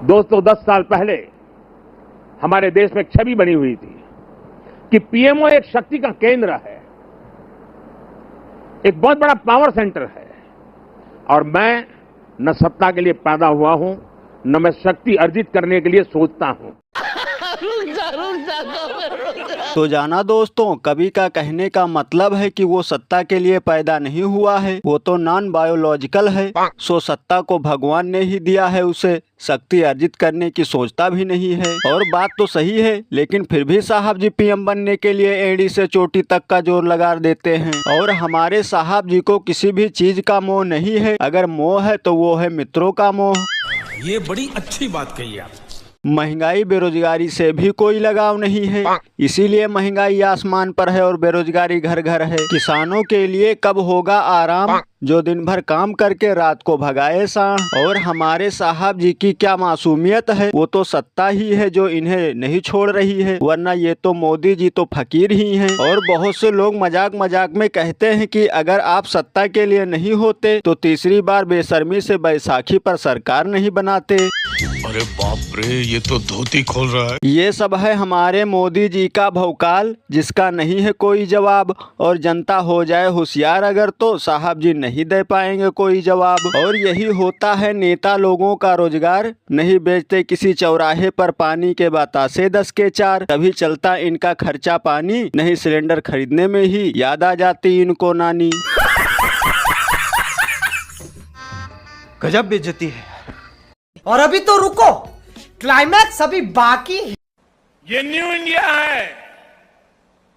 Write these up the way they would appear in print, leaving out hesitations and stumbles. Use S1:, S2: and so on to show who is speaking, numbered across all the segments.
S1: दोस्तों 10 साल पहले हमारे देश में एक छवि बनी हुई थी कि पीएमओ एक शक्ति का केंद्र है, एक बहुत बड़ा पावर सेंटर है। और मैं न सत्ता के लिए पैदा हुआ हूं, न मैं शक्ति अर्जित करने के लिए सोचता हूं।
S2: तो जाना दोस्तों, कवि का कहने का मतलब है कि वो सत्ता के लिए पैदा नहीं हुआ है, वो तो नॉन बायोलॉजिकल है। सो सत्ता को भगवान ने ही दिया है, उसे शक्ति अर्जित करने की सोचता भी नहीं है। और बात तो सही है, लेकिन फिर भी साहब जी पीएम बनने के लिए एड़ी से चोटी तक का जोर लगा देते हैं। और हमारे साहब जी को किसी भी चीज का मोह नहीं है, अगर मोह है तो वो है मित्रों का मोह।
S3: ये बड़ी अच्छी बात कही आप।
S2: महंगाई बेरोजगारी से भी कोई लगाव नहीं है, इसीलिए महंगाई आसमान पर है और बेरोजगारी घर घर है। किसानों के लिए कब होगा आराम, जो दिन भर काम करके रात को भगाए सांड। और हमारे साहब जी की क्या मासूमियत है, वो तो सत्ता ही है जो इन्हें नहीं छोड़ रही है, वरना ये तो मोदी जी तो फकीर ही हैं। और बहुत से लोग मजाक मजाक में कहते हैं कि अगर आप सत्ता के लिए नहीं होते तो तीसरी बार बेशर्मी से बैसाखी पर सरकार नहीं बनाते।
S3: अरे बाप रे, ये तो धोती खोल रहा है।
S2: ये सब है हमारे मोदी जी का भौकाल, जिसका नहीं है कोई जवाब। और जनता हो जाए होशियार अगर, तो साहब जी नहीं दे पाएंगे कोई जवाब। और यही होता है नेता लोगों का रोजगार, नहीं बेचते किसी चौराहे पर पानी के बतासे 10 के 4, तभी चलता इनका खर्चा पानी, नहीं सिलेंडर खरीदने में ही याद आ जाती इनको नानी।
S4: गजब बेइज्जती है।
S5: और अभी तो रुको, क्लाइमैक्स अभी बाकी है।
S1: ये न्यू इंडिया है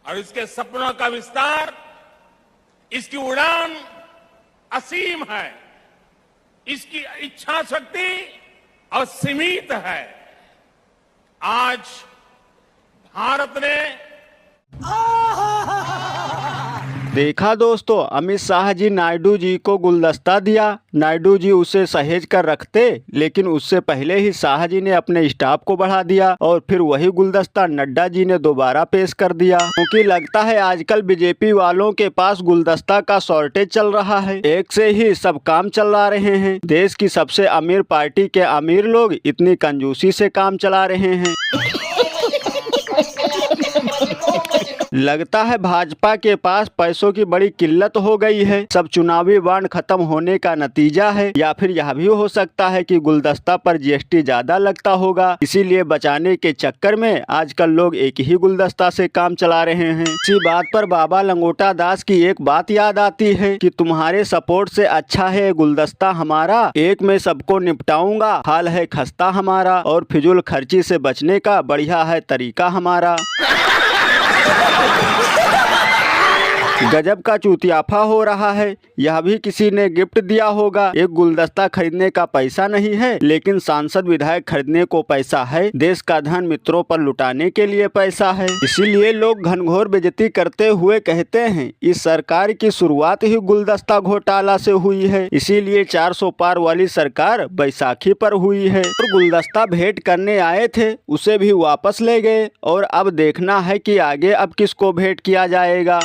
S1: और इसके सपनों का विस्तार, इसकी उड़ान असीम है, इसकी इच्छा शक्ति असीमित है। आज भारत ने
S2: देखा दोस्तों, अमित शाह जी नायडू जी को गुलदस्ता दिया, नायडू जी उसे सहेज कर रखते, लेकिन उससे पहले ही शाह जी ने अपने स्टाफ को बढ़ा दिया और फिर वही गुलदस्ता नड्डा जी ने दोबारा पेश कर दिया। क्योंकि लगता है आजकल बीजेपी वालों के पास गुलदस्ता का शॉर्टेज चल रहा है, एक से ही सब काम चला रहे हैं। देश की सबसे अमीर पार्टी के अमीर लोग इतनी कंजूसी से काम चला रहे हैं। लगता है भाजपा के पास पैसों की बड़ी किल्लत हो गई है, सब चुनावी बांड खत्म होने का नतीजा है। या फिर यह भी हो सकता है कि गुलदस्ता पर जीएसटी ज्यादा लगता होगा, इसीलिए बचाने के चक्कर में आजकल लोग एक ही गुलदस्ता से काम चला रहे हैं। इसी बात पर बाबा लंगोटा दास की एक बात याद आती है कि तुम्हारे सपोर्ट से अच्छा है गुलदस्ता हमारा, एक में सबको निपटाऊंगा, हाल है खस्ता हमारा। और फिजूल खर्ची से बचने का बढ़िया है तरीका हमारा। गजब का चूतियाफा हो रहा है, यह भी किसी ने गिफ्ट दिया होगा। एक गुलदस्ता खरीदने का पैसा नहीं है, लेकिन सांसद विधायक खरीदने को पैसा है। देश का धन मित्रों पर लुटाने के लिए पैसा है, इसीलिए लोग घनघोर बेइज्जती करते हुए कहते हैं इस सरकार की शुरुआत ही गुलदस्ता घोटाला से हुई है, इसीलिए 400 पार वाली सरकार बैसाखी पर हुई है। और गुलदस्ता भेंट करने आए थे, उसे भी वापस ले गए। और अब देखना है कि आगे अब किसको भेंट किया जाएगा।